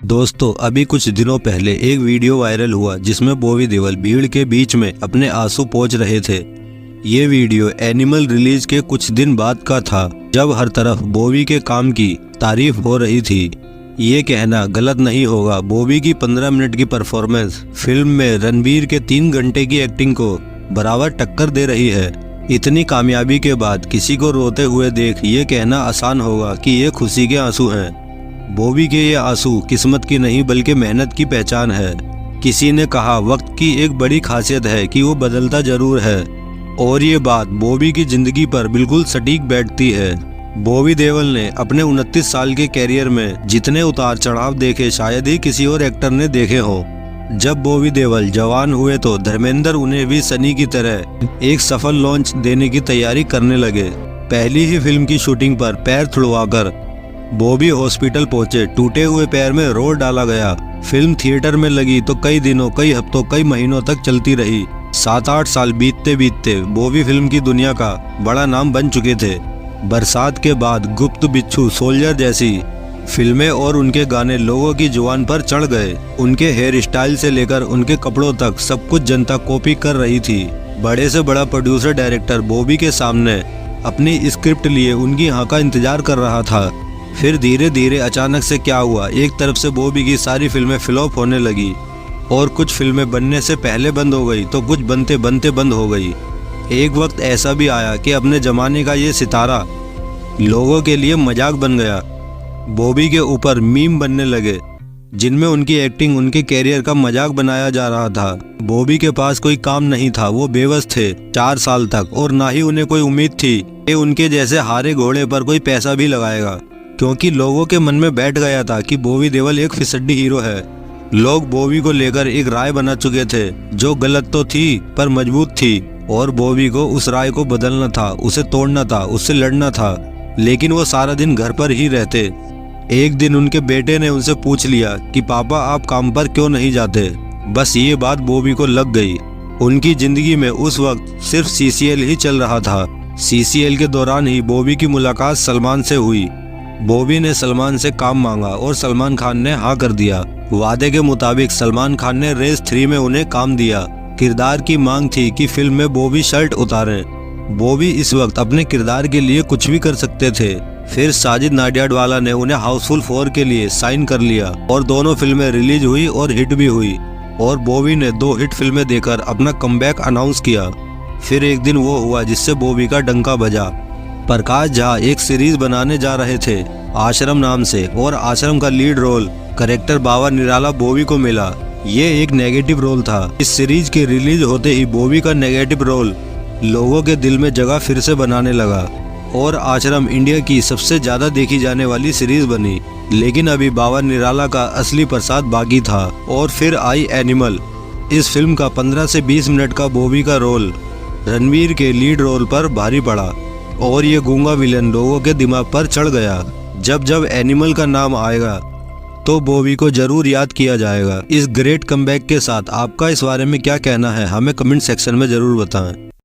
दोस्तों अभी कुछ दिनों पहले एक वीडियो वायरल हुआ जिसमें बॉबी देओल भीड़ के बीच में अपने आंसू पोंछ रहे थे। ये वीडियो एनिमल रिलीज के कुछ दिन बाद का था, जब हर तरफ बॉबी के काम की तारीफ हो रही थी। ये कहना गलत नहीं होगा, बॉबी की 15 मिनट की परफॉर्मेंस फिल्म में रणबीर के 3 घंटे की एक्टिंग को बराबर टक्कर दे रही है। इतनी कामयाबी के बाद किसी को रोते हुए देख ये कहना आसान होगा कि ये खुशी के आंसू हैं। बॉबी के ये आंसू किस्मत की नहीं बल्कि मेहनत की पहचान है। किसी ने कहा वक्त की एक बड़ी खासियत है कि वो बदलता जरूर है, और ये बात बॉबी की जिंदगी पर बिल्कुल सटीक बैठती है। बॉबी देओल ने अपने 29 साल के कैरियर में जितने उतार चढ़ाव देखे शायद ही किसी और एक्टर ने देखे हों। जब बॉबी देओल जवान हुए तो धर्मेंद्र उन्हें भी सनी की तरह एक सफल लॉन्च देने की तैयारी करने लगे। पहली ही फिल्म की शूटिंग पर पैर तुड़वाकर बॉबी हॉस्पिटल पहुंचे। टूटे हुए पैर में रोड डाला गया। फिल्म थिएटर में लगी तो कई दिनों, कई हफ्तों, कई महीनों तक चलती रही। 7-8 साल बीतते बीतते बॉबी फिल्म की दुनिया का बड़ा नाम बन चुके थे। बरसात के बाद, गुप्त बिच्छू, सोल्जर जैसी फिल्में और उनके गाने लोगों की जुबान पर चढ़ गए। उनके हेयर स्टाइल से लेकर उनके कपड़ों तक सब कुछ जनता कॉपी कर रही थी। बड़े से बड़ा प्रोड्यूसर डायरेक्टर बॉबी के सामने अपनी स्क्रिप्ट लिए उनकी हाँ का इंतजार कर रहा था। फिर धीरे धीरे अचानक से क्या हुआ, एक तरफ से बॉबी की सारी फिल्में फ्लॉप होने लगी और कुछ फिल्में बनने से पहले बंद हो गई तो कुछ बनते बनते बंद हो गई। एक वक्त ऐसा भी आया कि अपने जमाने का ये सितारा लोगों के लिए मजाक बन गया। बॉबी के ऊपर मीम बनने लगे जिनमें उनकी एक्टिंग, उनके कैरियर का मजाक बनाया जा रहा था। बॉबी के पास कोई काम नहीं था, वो बेबस थे 4 साल तक, और ना ही उन्हें कोई उम्मीद थी कि उनके जैसे हारे घोड़े पर कोई पैसा भी लगाएगा, क्योंकि लोगों के मन में बैठ गया था कि बॉबी देओल एक फिसड्डी हीरो है। लोग बॉबी को लेकर एक राय बना चुके थे जो गलत तो थी पर मजबूत थी, और बॉबी को उस राय को बदलना था, उसे तोड़ना था, उससे लड़ना था। लेकिन वो सारा दिन घर पर ही रहते। एक दिन उनके बेटे ने उनसे पूछ लिया कि पापा आप काम पर क्यों नहीं जाते। बस ये बात बॉबी को लग गई। उनकी जिंदगी में उस वक्त सिर्फ सीसीएल ही चल रहा था। सीसीएल के दौरान ही बॉबी की मुलाकात सलमान से हुई। बॉबी ने सलमान से काम मांगा और सलमान खान ने हाँ कर दिया। वादे के मुताबिक सलमान खान ने रेस 3 में उन्हें काम दिया। किरदार की मांग थी कि फिल्म में बॉबी शर्ट उतारें। बॉबी इस वक्त अपने किरदार के लिए कुछ भी कर सकते थे। फिर साजिद नाडियाडवाला ने उन्हें हाउसफुल 4 के लिए साइन कर लिया और दोनों फिल्में रिलीज हुई और हिट भी हुई, और बॉबी ने 2 हिट फिल्में देकर अपना कमबैक अनाउंस किया। फिर एक दिन वो हुआ जिससे बॉबी का डंका बजा। प्रकाश झा एक सीरीज बनाने जा रहे थे आश्रम नाम से, और आश्रम का लीड रोल करेक्टर बाबा निराला बॉबी को मिला। ये एक नेगेटिव रोल था। इस सीरीज के रिलीज होते ही बॉबी का नेगेटिव रोल लोगों के दिल में जगह फिर से बनाने लगा, और आश्रम इंडिया की सबसे ज्यादा देखी जाने वाली सीरीज बनी। लेकिन अभी बाबा निराला का असली प्रसाद बाकी था। और फिर आई एनिमल। इस फिल्म का 15 से 20 मिनट का बॉबी का रोल रणबीर के लीड रोल पर भारी पड़ा, और ये गूंगा विलन लोगों के दिमाग पर चढ़ गया। जब जब एनिमल का नाम आएगा तो बॉबी को जरूर याद किया जाएगा। इस ग्रेट कमबैक के साथ आपका इस बारे में क्या कहना है, हमें कमेंट सेक्शन में जरूर बताएं।